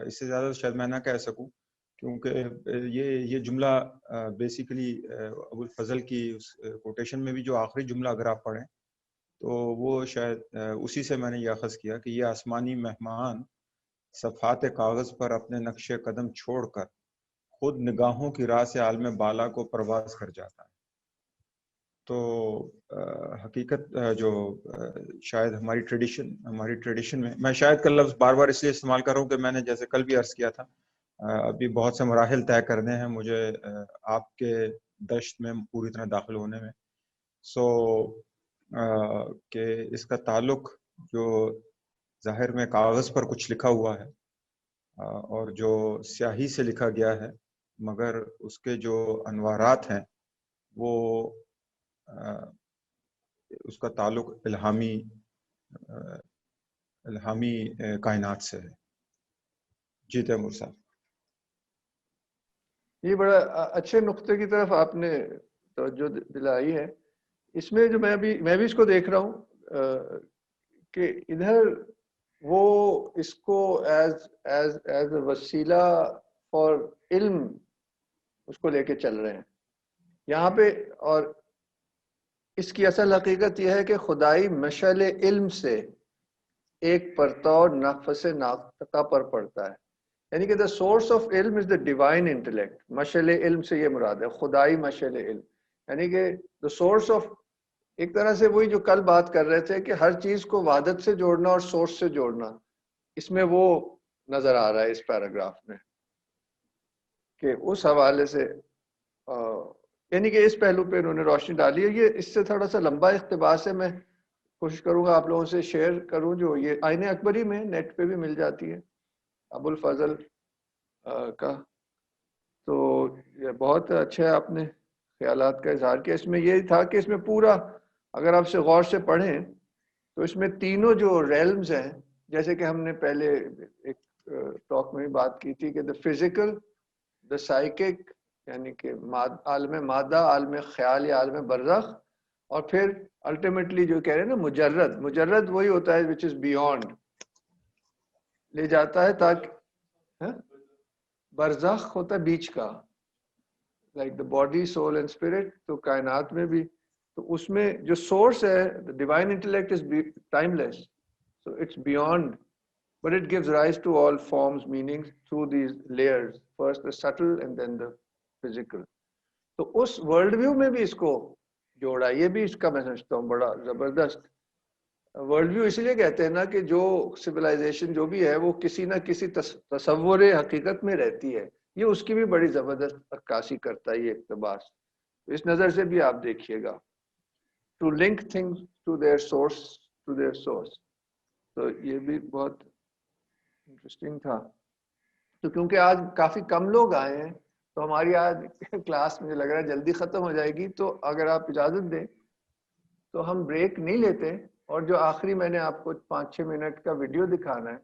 اس سے زیادہ شاید میں نہ کہہ سکوں کیونکہ یہ جملہ بیسیکلی ابو الفضل کی کوٹیشن میں بھی جو آخری جملہ اگر آپ پڑھیں تو وہ شاید اسی سے میں نے یہ اخذ کیا کہ یہ آسمانی مہمان صفحات کاغذ پر اپنے نقش قدم چھوڑ کر خود نگاہوں کی راہ سے عالم بالا کو پرواز کر جاتا ہے. تو حقیقت جو شاید ہماری ٹریڈیشن میں شاید کا لفظ بار بار اس لیے استعمال کر رہا ہوں کہ میں نے جیسے کل بھی عرض کیا تھا ابھی بہت سے مراحل طے کرنے ہیں مجھے آپ کے دشت میں پوری طرح داخل ہونے میں. کہ اس کا تعلق جو ظاہر میں کاغذ پر کچھ لکھا ہوا ہے اور جو سیاہی سے لکھا گیا ہے مگر اس کے جو انوارات ہیں وہ اس کا تعلق الہامی کائنات سے ہے. جی تیمور صاحب. یہ بڑا اچھے نقطے کی طرف آپ نے توجہ دلائی ہے. اس میں جو میں بھی اس کو دیکھ رہا ہوں کہ ادھر وہ اس کو ایز اے وسیلہ فار علم اس کو لے کے چل رہے ہیں یہاں پہ. اور اس کی اصل حقیقت یہ ہے کہ خدائی مشعل علم سے ایک پرتو نفس ناطقہ پر پڑتا ہے. یعنی کہ the source of علم is the divine intellect. مشعل علم سے یہ مراد ہے خدائی مشعل علم. یعنی کہ the source of ایک طرح سے وہی جو کل بات کر رہے تھے کہ ہر چیز کو وحدت سے جوڑنا اور سورس سے جوڑنا اس میں وہ نظر آ رہا ہے اس پیراگراف میں کہ اس حوالے سے یعنی کہ اس پہلو پہ انہوں نے روشنی ڈالی ہے. یہ اس سے تھوڑا سا لمبا اقتباس ہے. میں کوشش کروں گا آپ لوگوں سے شیئر کروں جو یہ آئین اکبری میں نیٹ پہ بھی مل جاتی ہے ابو الفضل کا. تو یہ بہت اچھا ہے آپ نے خیالات کا اظہار کیا. اس میں یہ تھا کہ اس میں پورا اگر آپ سے غور سے پڑھیں تو اس میں تینوں جو ریلمز ہیں جیسے کہ ہم نے پہلے ایک ٹاک میں بھی بات کی تھی کہ دا فزیکل دا سائیکک یعنی کہ عالم مادہ عالم خیال یا عالم برزخ اور پھر الٹیمیٹلی جو کہہ رہے ہیں نا مجرد وہی ہوتا ہے which is beyond لے جاتا ہے تاکہ برزخ ہوتا ہے بیچ کا like the body soul and spirit. تو کائنات میں بھی تو اس میں جو سورس ہے the divine intellect is timeless so it's beyond but it gives rise to all forms meanings through these layers first the subtle and then the physical. تو اس world view میں بھی اس کو جوڑا. یہ بھی اس کا میں سمجھتا ہوں بڑا زبردست ورلڈ ویو اس لیے کہتے ہیں نا کہ جو سویلائزیشن جو بھی ہے وہ کسی نہ کسی تصور حقیقت میں رہتی ہے. یہ اس کی بھی بڑی زبردست عکاسی کرتا ہے یہ اقتباس. اس نظر سے بھی آپ دیکھیے گا to link things to their source. تو یہ بھی بہت انٹرسٹنگ تھا. تو کیونکہ آج کافی کم لوگ آئے ہیں تو ہماری آج کلاس مجھے لگ رہا ہے جلدی ختم ہو جائے گی. تو اگر آپ اجازت دیں تو ہم بریک نہیں لیتے اور جو آخری میں نے آپ کو 5-6 منٹ کا ویڈیو دکھانا ہے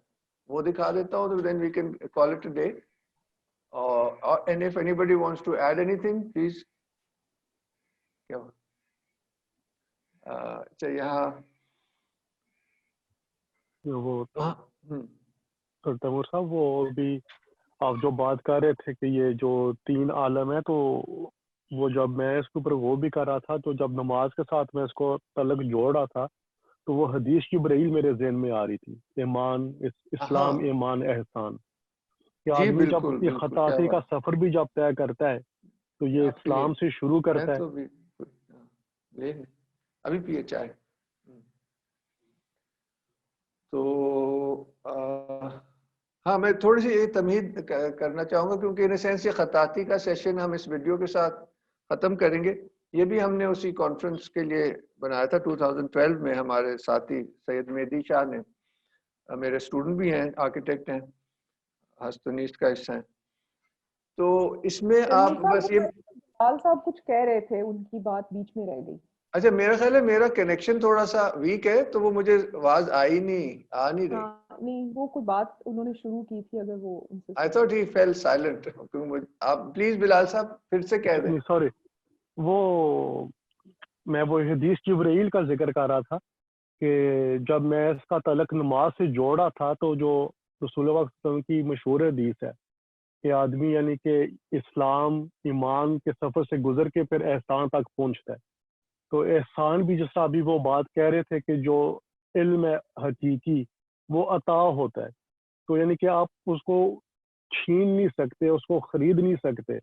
وہ دکھا دیتا ہوں. تو then we can call it a day. And if anybody wants to add anything, please. اچھا یہاں وہ تیمور صاحب وہ بھی آپ جو بات کر رہے تھے کہ یہ جو 3 عالم ہے تو وہ جب میں اس کے اوپر وہ بھی کر رہا تھا تو جب نماز کے ساتھ میں اس کو تعلق جوڑ رہا تھا تو وہ حدیث کی بریل میرے ذہن میں آ رہی تھی. ایمان اسلام ایمان احسان کہ آدمی جب یہ خطاطی کا سفر بھی جب طے کرتا ہے تو یہ اسلام سے شروع کرتا ہے. ابھی پیے چائے. تو ہاں میں تھوڑی سی تمہید کرنا چاہوں گا کیونکہ ان سینس یہ خطاطی کا سیشن ہم اس ویڈیو کے ساتھ ختم کریں گے. یہ بھی ہم نے اسی کانفرنس کے لیے بنایا تھا 2012 میں. ہمارے ساتھی سید مہدی شاہ نے، میرے اسٹوڈنٹ بھی ہیں، آرکیٹیکٹ ہیں، ہستونیس کا حصہ ہیں. تو اس میں آپ بس یہ لال صاحب کچھ کہہ رہے تھے، ان کی بات بیچ میں رہ گئی. اچھا، میرا خیال ہے میرا کنیکشن تھوڑا سا ویک ہے، تو وہ مجھے آواز آ نہیں رہی. نہیں، وہ کوئی بات انہوں نے شروع کی تھی، اگر وہ ان سے I thought he fell silent. آپ پلیز بلال صاحب پھر سے کہہ دیں. سوری، میں وہ حدیث جبرائیل کا ذکر کر رہا تھا کہ جب میں اس کا تعلق نماز سے جوڑا تھا، تو جو رسول اللہ صلی اللہ علیہ وسلم کی مشہور حدیث ہے کہ آدمی یعنی کہ اسلام ایمان کے سفر سے گزر کے پھر احسان تک پہنچتا ہے. تو احسان بھی جس طرح ابھی وہ بات کہہ رہے تھے کہ جو علم حقیقی وہ عطا ہوتا ہے، تو یعنی کہ آپ اس کو چھین نہیں سکتے، اس کو خرید نہیں سکتے،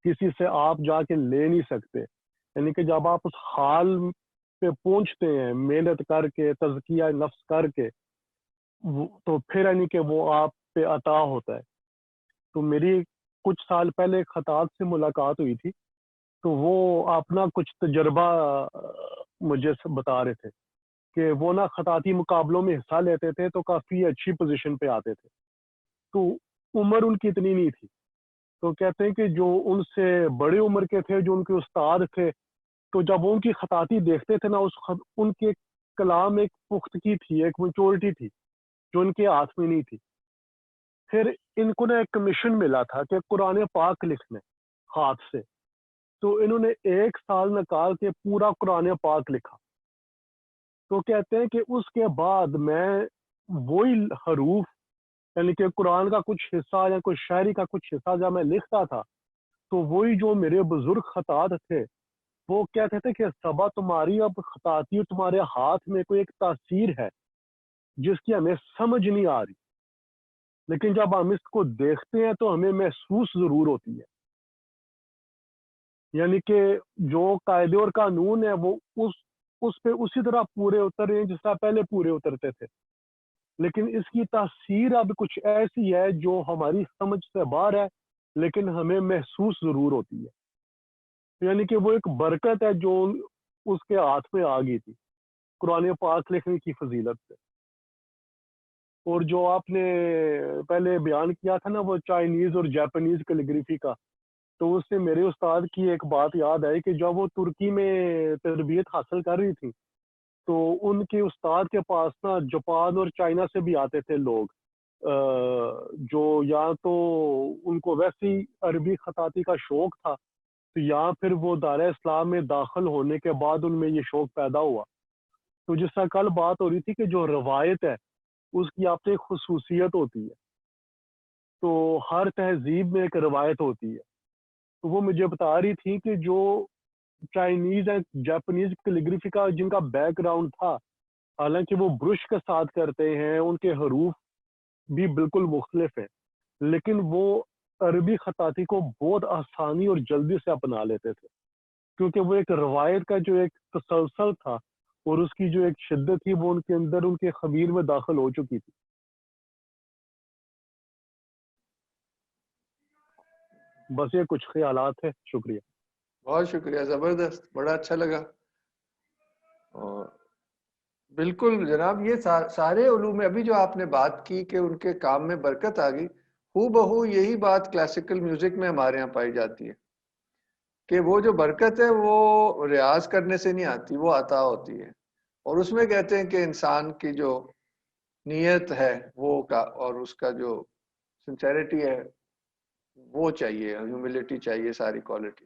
کسی سے آپ جا کے لے نہیں سکتے. یعنی کہ جب آپ اس حال پہ پہنچتے ہیں محنت کر کے، تزکیہ نفس کر کے، تو پھر یعنی کہ وہ آپ پہ عطا ہوتا ہے. تو میری کچھ سال پہلے ایک خطاط سے ملاقات ہوئی تھی، تو وہ اپنا کچھ تجربہ مجھے بتا رہے تھے کہ وہ نا خطاطی مقابلوں میں حصہ لیتے تھے تو کافی اچھی پوزیشن پہ آتے تھے. تو عمر ان کی اتنی نہیں تھی، تو کہتے ہیں کہ جو ان سے بڑے عمر کے تھے، جو ان کے استاد تھے، تو جب وہ ان کی خطاطی دیکھتے تھے نا، ان کے کلام ایک پختگی تھی، ایک میچورٹی تھی جو ان کے ہاتھ میں نہیں تھی. پھر ان کو نا ایک کمیشن ملا تھا کہ قرآن پاک لکھنا ہاتھ سے. تو انہوں نے 1 سال نکال کے پورا قرآن پاک لکھا. تو کہتے ہیں کہ اس کے بعد میں وہی حروف یعنی کہ قرآن کا کچھ حصہ یا کوئی شاعری کا کچھ حصہ جب میں لکھتا تھا، تو وہی جو میرے بزرگ خطاط تھے وہ کہتے تھے کہ صبا تمہاری اب خطاطی اور تمہارے ہاتھ میں کوئی ایک تاثیر ہے جس کی ہمیں سمجھ نہیں آ رہی، لیکن جب ہم اس کو دیکھتے ہیں تو ہمیں محسوس ضرور ہوتی ہے. یعنی کہ جو قاعدے اور قانون ہے وہ اس پہ اسی طرح پورے اتر رہے ہیں جس طرح پہلے پورے اترتے تھے، لیکن اس کی تاثیر اب کچھ ایسی ہے جو ہماری سمجھ سے باہر ہے، لیکن ہمیں محسوس ضرور ہوتی ہے. یعنی کہ وہ ایک برکت ہے جو اس کے ہاتھ میں آ گئی تھی قرآن پاک لکھنے کی فضیلت سے. اور جو آپ نے پہلے بیان کیا تھا نا وہ چائنیز اور جاپانیز کیلیگرافی کا، تو اس سے میرے استاد کی ایک بات یاد آئی کہ جب وہ ترکی میں تربیت حاصل کر رہی تھی تو ان کے استاد کے پاس نا جاپان اور چائنا سے بھی آتے تھے لوگ، جو یا تو ان کو ویسی عربی خطاطی کا شوق تھا، تو یا پھر وہ دارِ اسلام میں داخل ہونے کے بعد ان میں یہ شوق پیدا ہوا. تو جس طرح کل بات ہو رہی تھی کہ جو روایت ہے اس کی آپ سے خصوصیت ہوتی ہے، تو ہر تہذیب میں ایک روایت ہوتی ہے. تو وہ مجھے بتا رہی تھی کہ جو چائنیز ہے جاپانیز کیلیگرافی کا جن کا بیک گراؤنڈ تھا، حالانکہ وہ برش کے ساتھ کرتے ہیں، ان کے حروف بھی بالکل مختلف ہیں، لیکن وہ عربی خطاطی کو بہت آسانی اور جلدی سے اپنا لیتے تھے، کیونکہ وہ ایک روایت کا جو ایک تسلسل تھا اور اس کی جو ایک شدت تھی وہ ان کے اندر ان کے خمیر میں داخل ہو چکی تھی. بس یہ کچھ خیالات ہیں. شکریہ. بہت شکریہ، زبردست، بڑا اچھا لگا. اور بالکل جناب، یہ سارے علوم میں ابھی جو آپ نے بات کی کہ ان کے کام میں برکت آ گئی، ہو بہو یہی بات کلاسیکل میوزک میں ہمارے ہاں پائی جاتی ہے کہ وہ جو برکت ہے وہ ریاض کرنے سے نہیں آتی، وہ عطا ہوتی ہے. اور اس میں کہتے ہیں کہ انسان کی جو نیت ہے وہ کا اور اس کا جو سنسیریٹی ہے وہ چاہیے، ہیوملٹی چاہیے، ساری کوالٹی.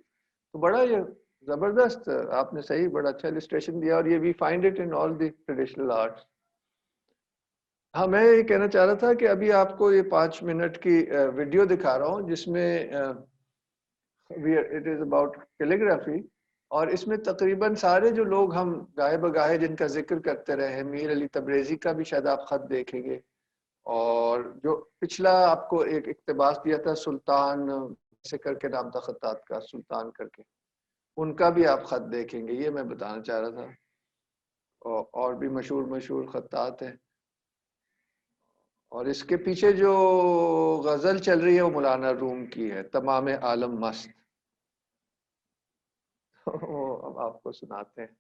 تو بڑا یہ زبردست آپ نے صحیح بڑا اچھا السٹریشن دیا، اور یہ we find it in all the traditional arts. ہاں، میں یہ کہنا چاہ رہا تھا کہ ابھی آپ کو یہ 5 منٹ کی ویڈیو دکھا رہا ہوں جس میں اٹ از اباؤٹ کیلیگرافی، اور اس میں تقریباً سارے جو لوگ ہم گاہے بگاہے جن کا ذکر کرتے رہے ہیں، میر علی تبریزی کا بھی شاید آپ خط دیکھیں گے، اور جو پچھلا آپ کو ایک اقتباس دیا تھا سلطان سے کر کے نام تھا خطاط کا، سلطان کر کے، ان کا بھی آپ خط دیکھیں گے. یہ میں بتانا چاہ رہا تھا. اور بھی مشہور خطاط ہیں. اور اس کے پیچھے جو غزل چل رہی ہے وہ مولانا روم کی ہے، تمام عالم مست. ہم آپ کو سناتے ہیں.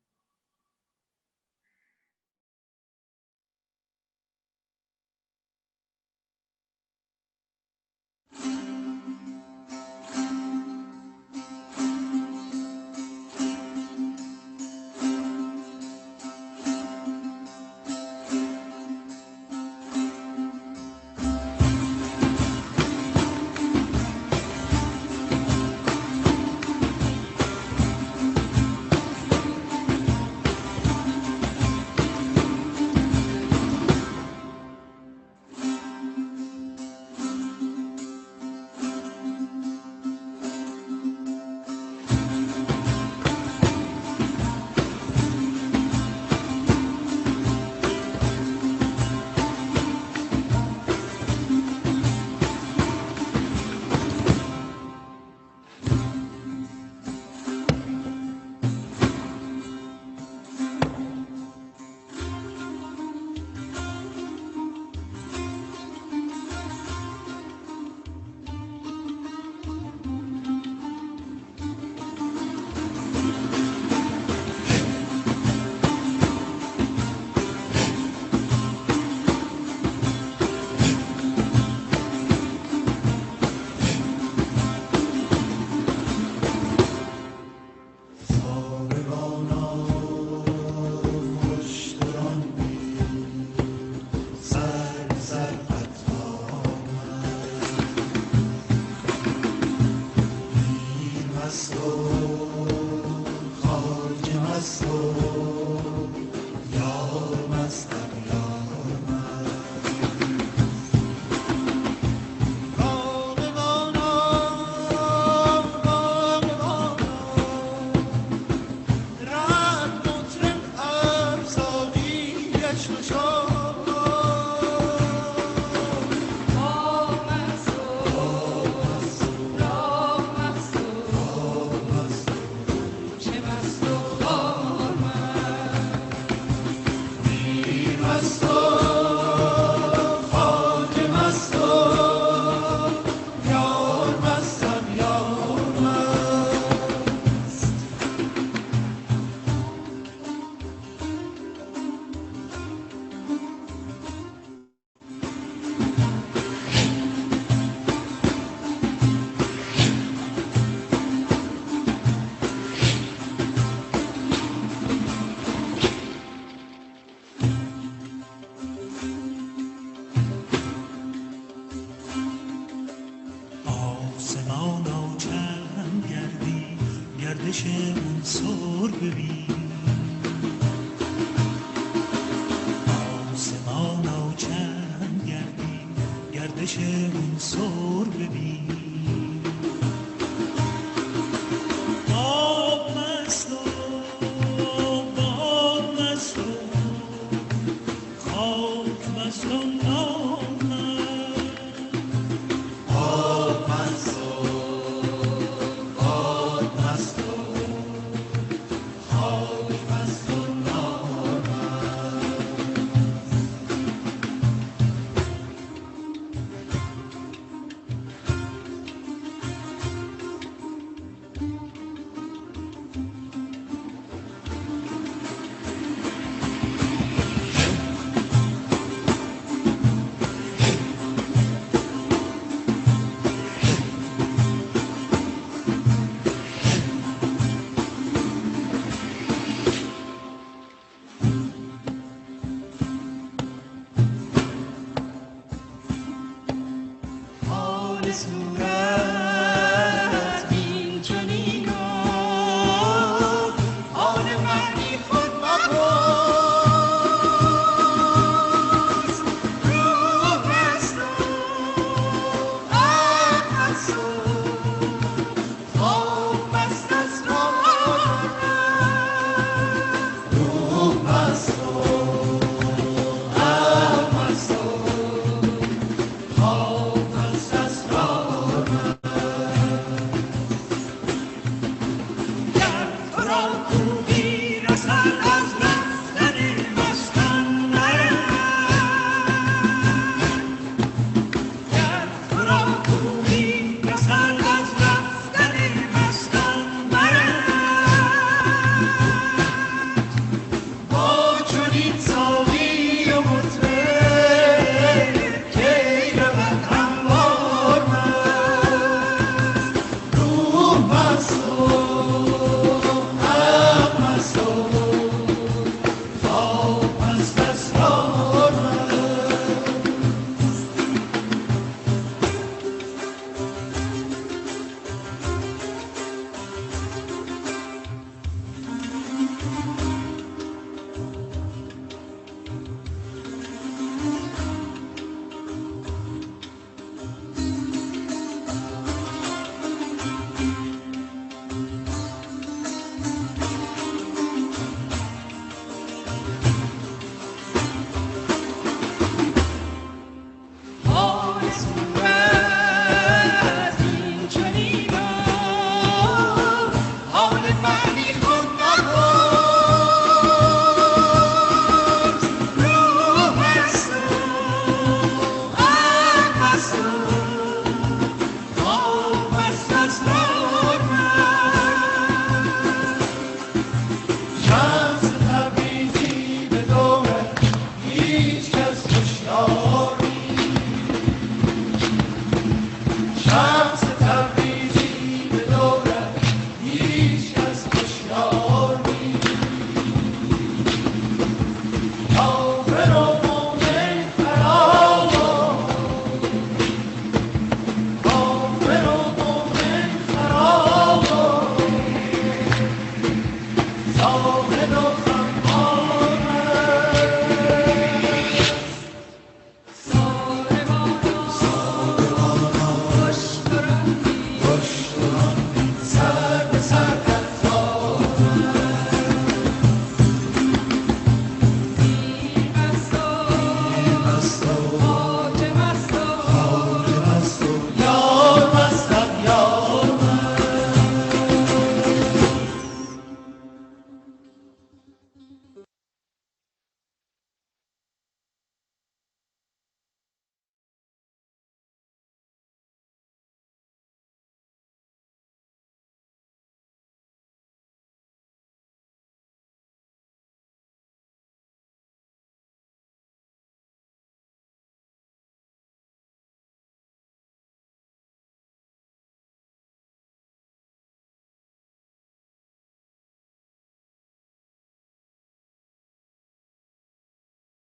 All is